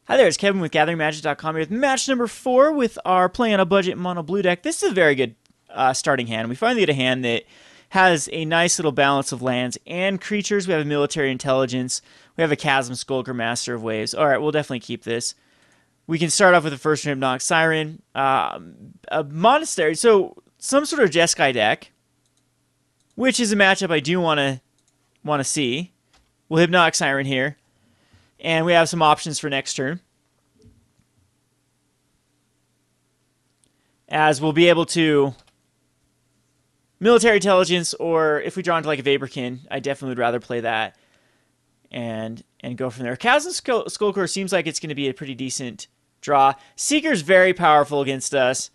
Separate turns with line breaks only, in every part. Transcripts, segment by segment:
Hi there, it's Kevin with GatheringMagic.com here with match number 4 with our Play on a Budget mono blue deck. This is a very good starting hand. We finally get a hand that has a nice little balance of lands and creatures. We have a Military Intelligence. We have a Chasm Skulker, Master of Waves. Alright, we'll definitely keep this. We can start off with the first Hypnotic Siren. A Monastery, so some sort of Jeskai deck, which is a matchup I do want to see. We'll Hypnotic Siren here. And we have some options for next turn. As we'll be able to Military Intelligence, or if we draw into like a Vaporkin, I definitely would rather play that and go from there. Chasm Skulker seems like it's going to be a pretty decent draw. Seeker's very powerful against us.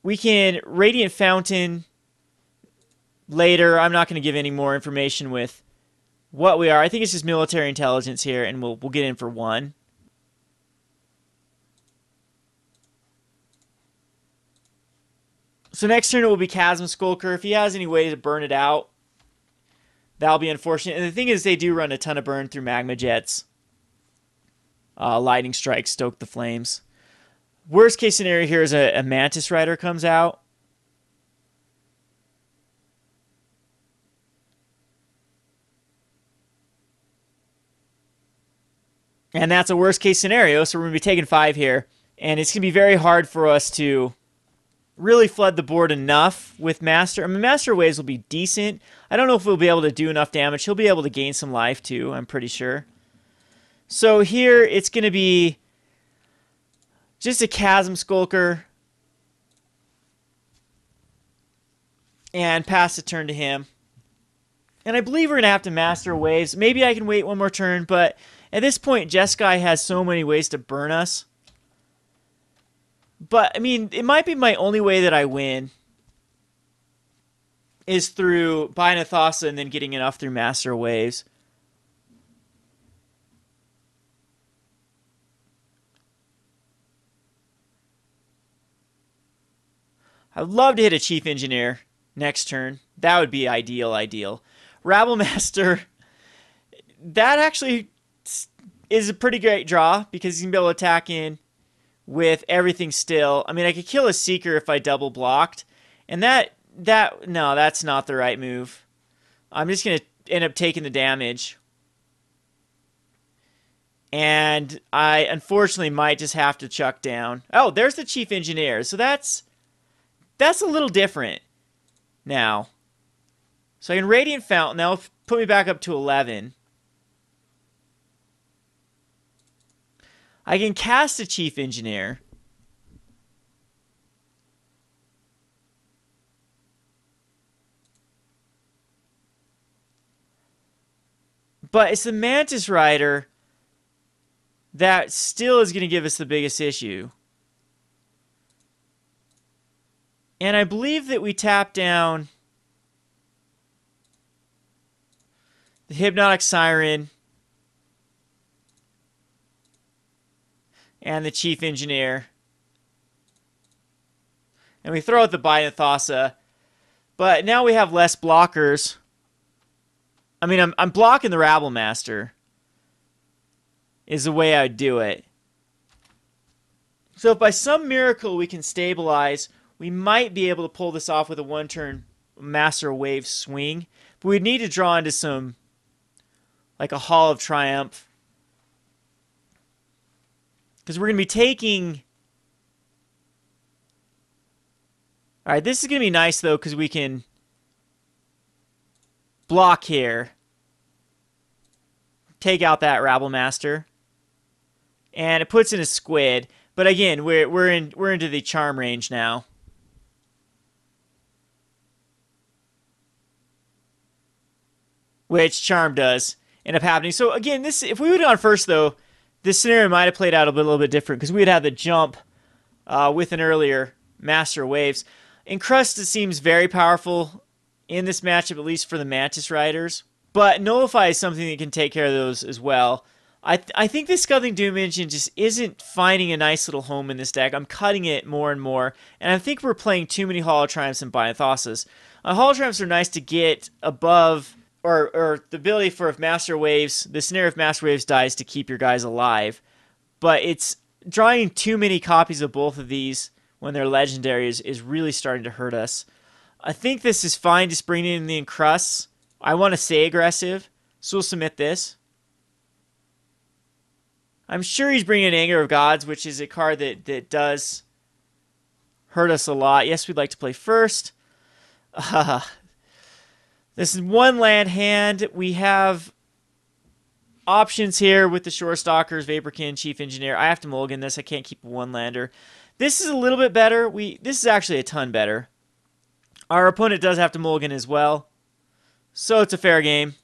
We can Radiant Fountain later. I'm not going to give any more information with what we are. I think it's just Military Intelligence here, and we'll get in for 1. So next turn it will be Chasm Skulker. If he has any way to burn it out, that'll be unfortunate. And the thing is, they do run a ton of burn through Magma Jets. Lightning Strike, Stoke the Flames. Worst case scenario here is a Mantis Rider comes out. And that's a worst case scenario, so we're going to be taking 5 here. And it's going to be very hard for us to really flood the board enough with Master. I mean, Master Waves will be decent. I don't know if we'll be able to do enough damage. He'll be able to gain some life too, I'm pretty sure. So here it's going to be just a Chasm Skulker. And pass the turn to him. And I believe we're going to have to Master Waves. Maybe I can wait one more turn, but at this point, Jeskai has so many ways to burn us. But, I mean, it might be my only way that I win is through Bident of Thassa and then getting enough through Master Waves. I'd love to hit a Chief Engineer next turn. That would be ideal. Rabble Master, that actually is a pretty great draw because he's going to be able to attack in with everything still. I mean, I could kill a Seeker if I double blocked. And no, that's not the right move. I'm just going to end up taking the damage. And I unfortunately might just have to chuck down. Oh, there's the Chief Engineer. So that's a little different now. So I can Radiant Fountain. That'll put me back up to 11. I can cast a Chief Engineer. But it's the Mantis Rider that still is going to give us the biggest issue. And I believe that we tap down the Hypnotic Siren and the Chief Engineer. And we throw out the Bident of Thassa. But now we have less blockers. I mean, I'm blocking the Rabble Master is the way I would do it. So if by some miracle we can stabilize, we might be able to pull this off with a 1-turn Master Wave swing. But we'd need to draw into some, like a Hall of Triumph. Because we're going to be taking... Alright, this is going to be nice, though, because we can block here. Take out that Rabble Master. And it puts in a Squid. But again, we're into the charm range now. Which charm does end up happening. So again, this, if we would have gone first, though, this scenario might have played out a little bit different because we would have the jump with an earlier Master Waves. Encrust seems very powerful in this matchup, at least for the Mantis Riders. But Nullify is something that can take care of those as well. I think this Scuttling Doom Engine just isn't finding a nice little home in this deck. I'm cutting it more and more. And I think we're playing too many Holo Triumphs and Bident of Thassas. Holo Triumphs are nice to get above or the ability for if Master Waves, the scenario if Master Waves dies to keep your guys alive. But it's drawing too many copies of both of these when they're legendary is really starting to hurt us. I think this is fine, just bringing in the Encrusts. I want to stay aggressive, so we'll submit this. I'm sure he's bringing in Anger of Gods, which is a card that does hurt us a lot. Yes, we'd like to play first. This is one land hand. We have options here with the Shorestalkers, Vaporkin, Chief Engineer. I have to mulligan this. I can't keep a one-lander. This is a little bit better. This is actually a ton better. Our opponent does have to mulligan as well, so it's a fair game.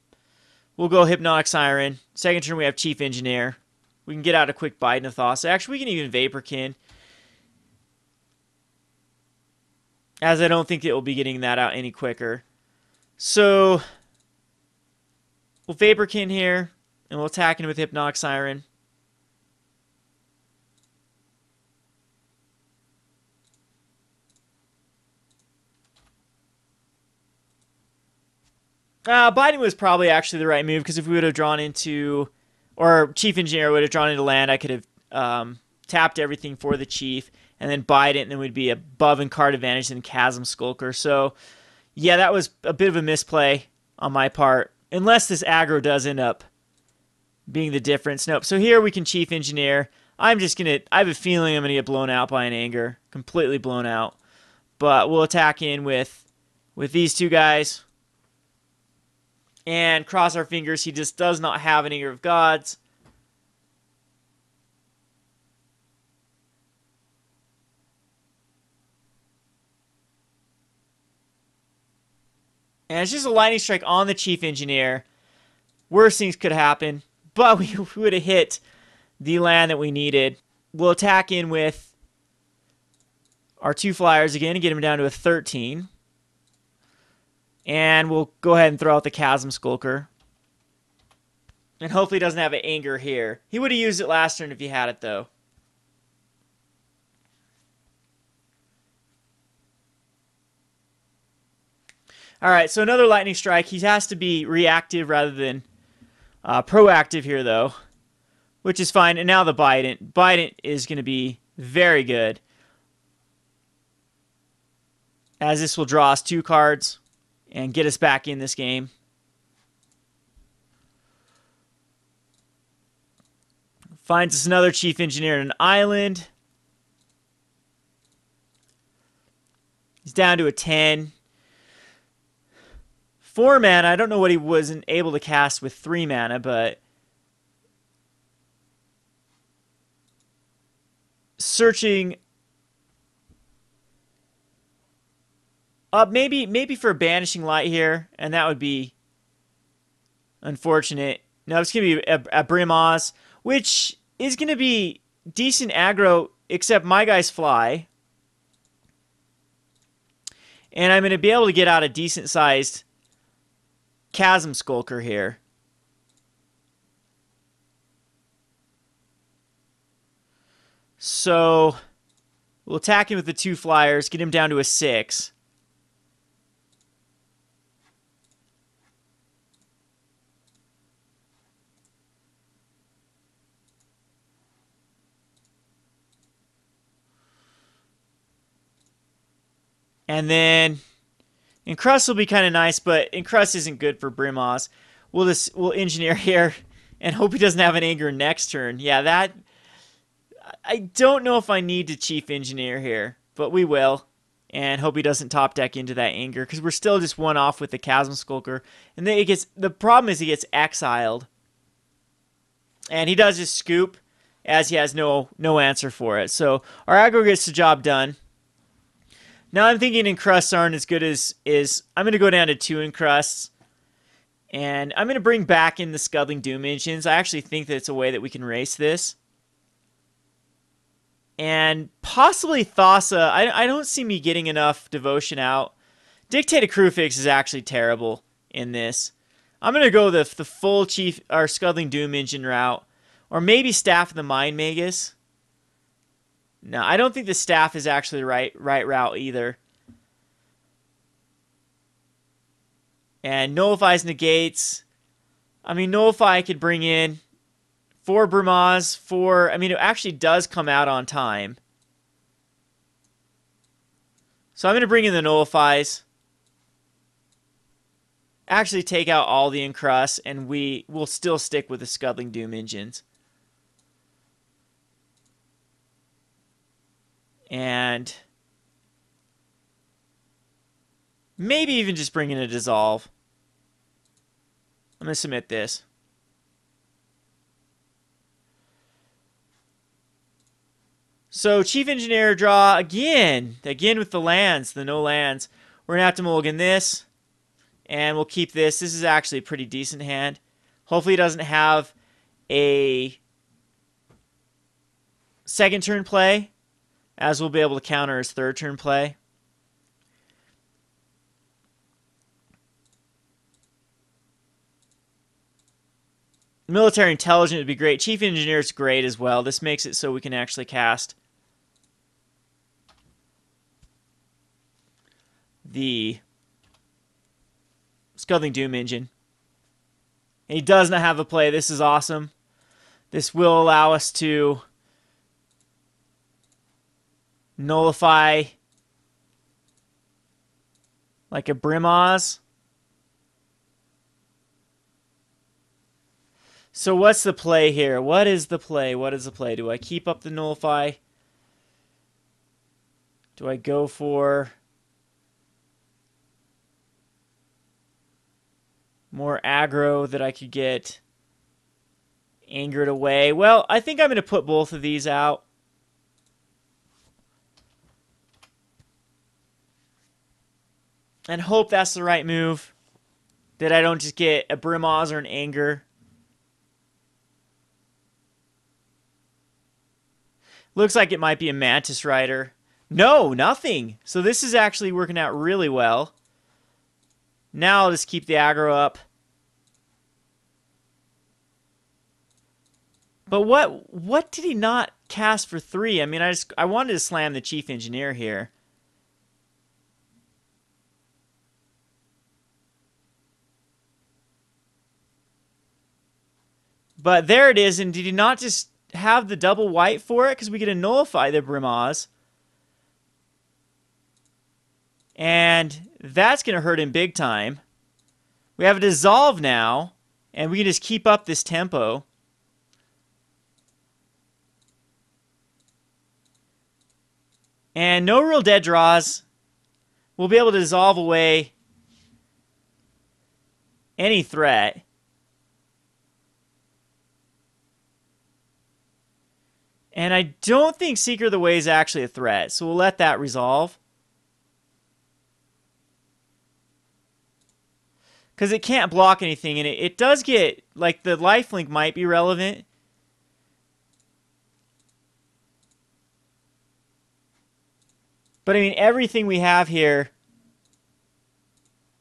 We'll go Hypnotic Siren. Second turn, we have Chief Engineer. We can get out a quick Bident of Thassa. Actually, we can even Vaporkin, as I don't think it will be getting that out any quicker. So we'll Vaporkin here, and we'll attack in with Hypnotic Siren. Bident was probably actually the right move, because if we would have drawn into, or Chief Engineer would have drawn into land, I could have tapped everything for the Chief, and then Bident, and then we'd be above in card advantage than Chasm Skulker. So, yeah, that was a bit of a misplay on my part, unless this aggro does end up being the difference. Nope. So here we can Chief Engineer. I have a feeling I'm going to get blown out by an Anger. Completely blown out. But we'll attack in with these two guys. And cross our fingers, he just does not have an Anger of Gods. And it's just a lightning strike on the Chief Engineer. Worst things could happen, but we would have hit the land that we needed. We'll attack in with our two flyers again and get him down to a 13. And we'll go ahead and throw out the Chasm Skulker. And hopefully he doesn't have an Anger here. He would have used it last turn if he had it, though. Alright, so another lightning strike. He has to be reactive rather than proactive here, though, which is fine. And now the Bident. Bident is going to be very good, as this will draw us 2 cards and get us back in this game. Finds us another Chief Engineer in an island. He's down to a 10. 4 mana. I don't know what he wasn't able to cast with 3 mana, but searching up, maybe for a Banishing Light here, and that would be unfortunate. No, it's going to be a Brimaz, which is going to be decent aggro, except my guys fly. And I'm going to be able to get out a decent-sized Chasm Skulker here. So we'll attack him with the 2 flyers, get him down to a 6. And then Encrust will be kind of nice, but Encrust isn't good for Brimaz. We'll engineer here and hope he doesn't have an Anger next turn. Yeah, that I don't know if I need to Chief Engineer here, but we will. And hope he doesn't top deck into that Anger, because we're still just one off with the Chasm Skulker. And then the problem is he gets exiled. And he does just scoop, as he has no answer for it. So our aggro gets the job done. Now I'm thinking Encrusts aren't as good as I'm going to go down to 2 Encrusts. And I'm going to bring back in the Scuttling Doom Engines. I actually think that it's a way that we can race this. And possibly Thassa. I don't see me getting enough Devotion out. Dictate of Kruphix is actually terrible in this. I'm going to go the full Chief or Scuttling Doom Engine route. Or maybe Staff of the Mind Magus. No, I don't think the Staff is actually the right route either. And Nullifies negates. I mean, Nullify could bring in 4 Brimaz, 4... I mean, it actually does come out on time. So I'm going to bring in the Nullifies. Actually take out all the Encrust, and we will still stick with the Scuttling Doom engines. And maybe even just bring in a Dissolve. I'm going to submit this. So Chief Engineer draw again with the lands, the no lands. We're going to have to mulligan this, and we'll keep this. This is actually a pretty decent hand. Hopefully it doesn't have a second turn play, as we'll be able to counter his third turn play. Military Intelligence would be great. Chief Engineer is great as well. This makes it so we can actually cast the Scuttling Doom engine. And he does not have a play. This is awesome. This will allow us to nullify like a Brimaz. So what's the play here? What is the play? What is the play? Do I keep up the Nullify? Do I go for more aggro that I could get angered away? Well, I think I'm going to put both of these out. And hope that's the right move. That I don't just get a Brimaz or an Anger. Looks like it might be a Mantis Rider. No, nothing. So this is actually working out really well. Now I'll just keep the aggro up. But what did he not cast for 3? I mean, I wanted to slam the Chief Engineer here. But there it is, and did he not just have the double white for it? Because we get to nullify the Brimaz. And that's going to hurt him big time. We have a Dissolve now, and we can just keep up this tempo. And no real dead draws. We'll be able to dissolve away any threat. And I don't think Seeker of the Way is actually a threat, so we'll let that resolve. Because it can't block anything, and it does get, like, the lifelink might be relevant. But, I mean, everything we have here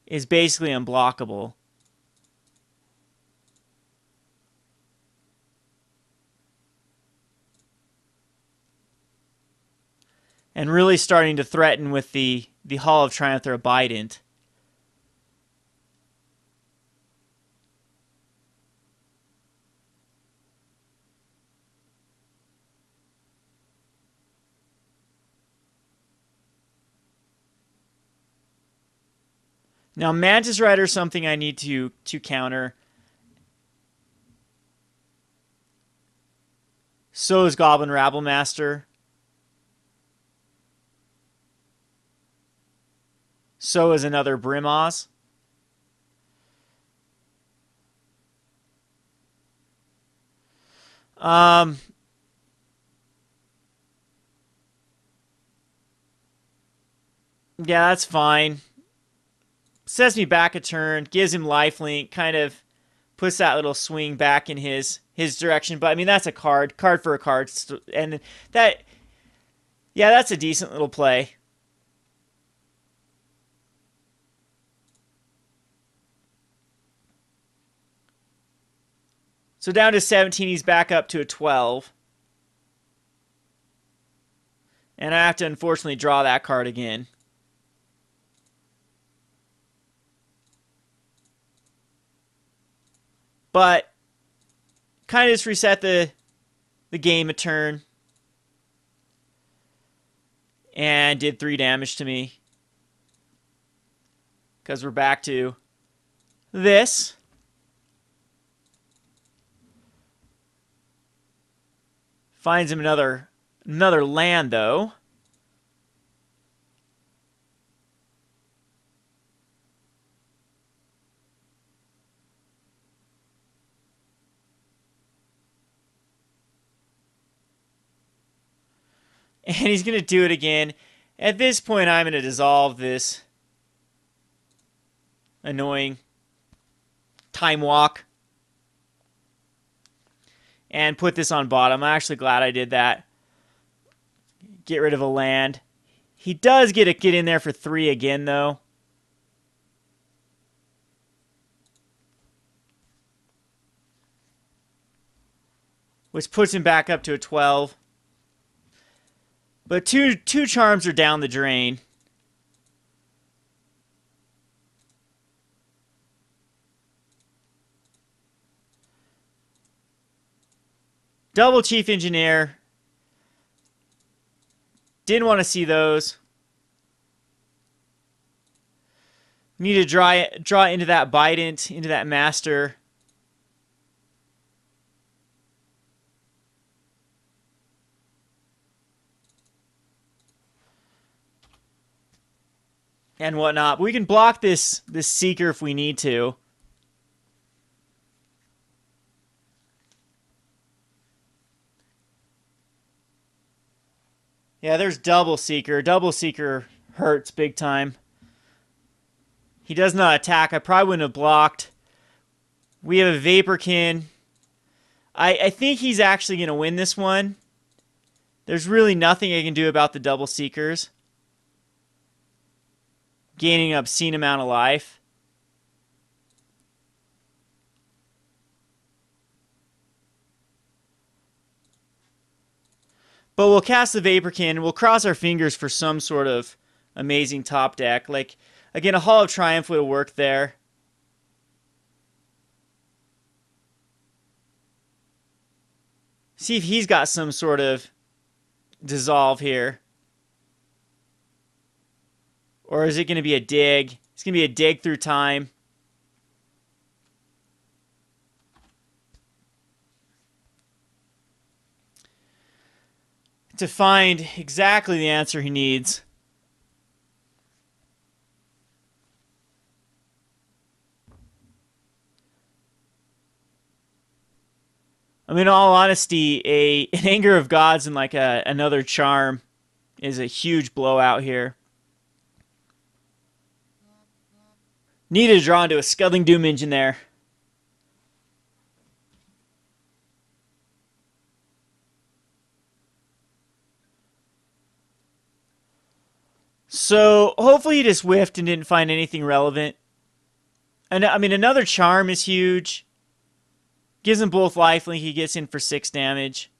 is basically unblockable. And really starting to threaten with the Hall of Triumph or a Bident. Now, Mantis Rider is something I need to counter. So is Goblin Rabblemaster. So is another Brimaz. Yeah, that's fine. Sets me back a turn, gives him lifelink, kind of puts that little swing back in his direction. But I mean, that's a card for a card, and that, yeah, that's a decent little play. So down to 17, he's back up to a 12. And I have to unfortunately draw that card again. But kind of just reset the game a turn. And did 3 damage to me. Because we're back to this. Finds him another land, though. And he's going to do it again. At this point, I'm going to dissolve this annoying time walk and put this on bottom. I'm actually glad I did that. Get rid of a land. He does get in there for 3 again, though. Which puts him back up to a 12. But two charms are down the drain. Double Chief Engineer. Didn't want to see those. Need to draw into that Bident, into that Master. And whatnot. But we can block this Seeker if we need to. Yeah, there's Double Seeker. Double Seeker hurts big time. He does not attack. I probably wouldn't have blocked. We have a Vaporkin. I think he's actually going to win this one. There's really nothing I can do about the Double Seekers. Gaining an obscene amount of life. But we'll cast the Vaporkin. We'll cross our fingers for some sort of amazing top deck. Like, again, a Hall of Triumph would have worked there. See if he's got some sort of dissolve here. Or is it going to be a dig? It's going to be a dig through time. To find exactly the answer he needs. I mean, in all honesty, an Anger of Gods and like another charm is a huge blowout here. Need to draw into a Scuttling Doom Engine there. So, hopefully he just whiffed and didn't find anything relevant. And I mean, another charm is huge. Gives him both lifelink. He gets in for 6 damage.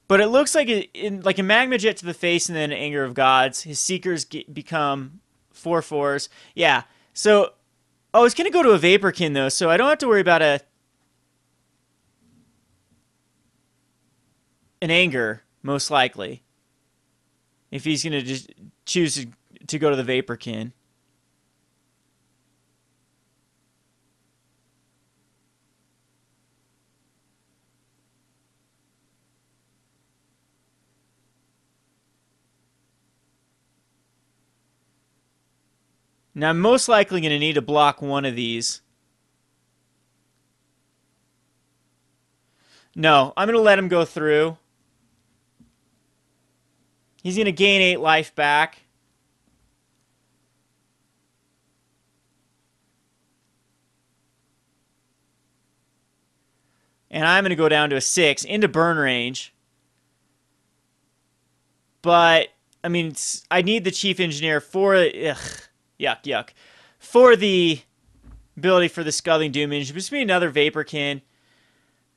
But it looks like like a Magma Jet to the face and then an Anger of Gods. His Seekers become 4/4s. Yeah. So, oh, it's going to go to a Vaporkin, though, so I don't have to worry about an Anger, most likely. If he's going to just choose to go to the Vaporkin. Now, I'm most likely going to need to block one of these. No, I'm going to let him go through. He's going to gain 8 life back. And I'm going to go down to a 6 into burn range. But, I mean, I need the Chief Engineer for... Ugh. Yuck. For the ability for the Scuttling Doom Engine. It's going to be another Vaporkin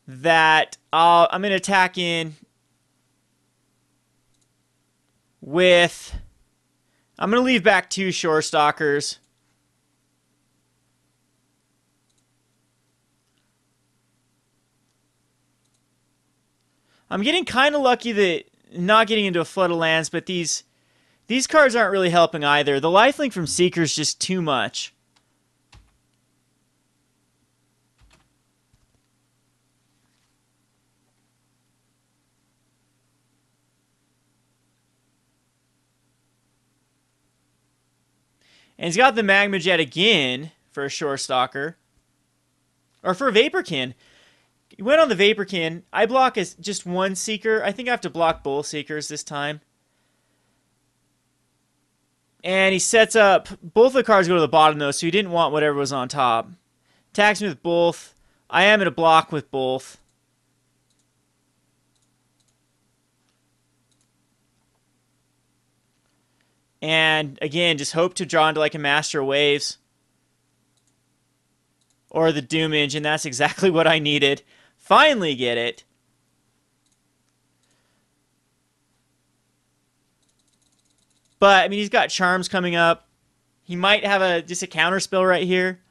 that I'm going to attack in with... I'm going to leave back 2 Shorestalkers. I'm getting kind of lucky that not getting into a flood of lands, but these cards aren't really helping either. The lifelink from Seeker is just too much. And he's got the Magma Jet again for a Shorestalker. Or for a Vaporkin. He went on the Vaporkin. I block as just 1 Seeker. I think I have to block both Seekers this time. And he sets up... Both the cards go to the bottom, though, so he didn't want whatever was on top. Attacks me with both. I am in a block with both. And, again, just hope to draw into, like, a Master of Waves. Or the Doomage, and that's exactly what I needed. Finally get it. But, I mean, he's got Charms coming up. He might have just a counter spell right here.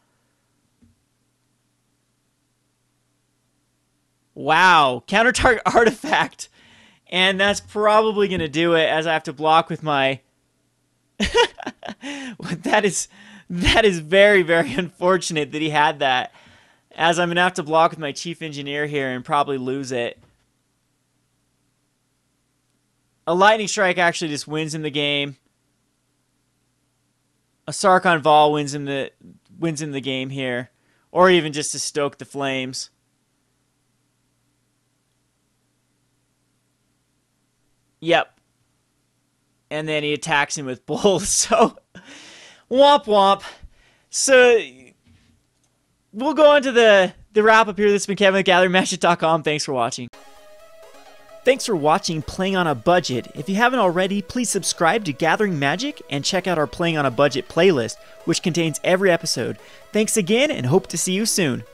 Wow. Counter target artifact. And that's probably going to do it, as I have to block with my... That is very, very unfortunate that he had that, as I'm going to have to block with my Chief Engineer here and probably lose it. A Lightning Strike actually just wins him the game. A Sarkhan Vol wins him the game here, or even just to stoke the flames. Yep. And then he attacks him with both. So, womp womp. So, we'll go on to the wrap up here. This has been Kevin with GatheringMagic.com. Thanks for watching. Thanks for watching Playing on a Budget. If you haven't already, please subscribe to Gathering Magic and check out our Playing on a Budget playlist, which contains every episode. Thanks again, and hope to see you soon.